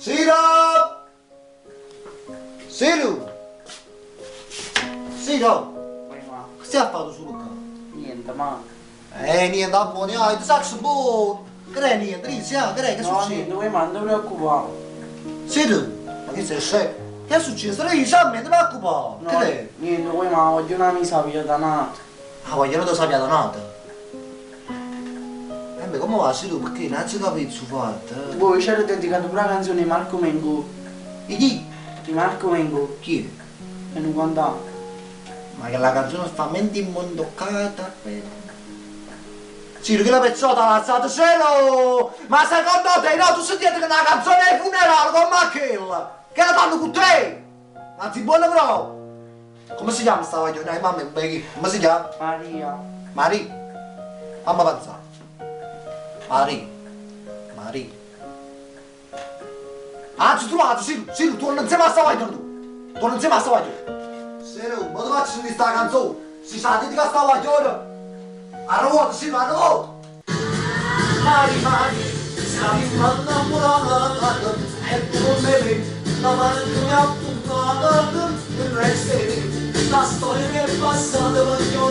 Siro! Siro! Siro! Poi ma Che stai a fare su Luca? niente, ma Niente, a buoni, ti sacco buono! Che è niente, Rizia, che no, succede? niente, poi ma non ti preoccupare. Siro! Ma che sei scemo? Che è successo? Rizia, non ti preoccupare! No, Che è? niente, poi ma voglio una mia sapia da nato. Ah, voglio non sapere nata. Beh, come va Siro? Perché non si capisce su fatto? Poi c'era dedicato pure la canzone di Marco Mengo. E chi? Di Marco Mengo, Chi è? è un cantante. Ma che la canzone fa mente immondoccata. Siro, che la pezzotta ha alzato cielo! Ma secondo te, no, tu senti che una canzone è funerale come quella? Che la fanno con te? Anzi, buona però! Come si chiama sta voglio? Dai, mamma, come si chiama? Maria. Mari? Mamma pensare. Mari. Mari. Anzi, trovato, Siro, torna insieme a sta voglio tu. Torna insieme a sta voglio. Siro, ma ti faccio sentire sta canzone? Si sa di che sta voglio? A ruota, Siro, a ruota. Mari, stiamo innamorati e tu con me, la mano mi ha puntata, il resto la storia che è passata voglio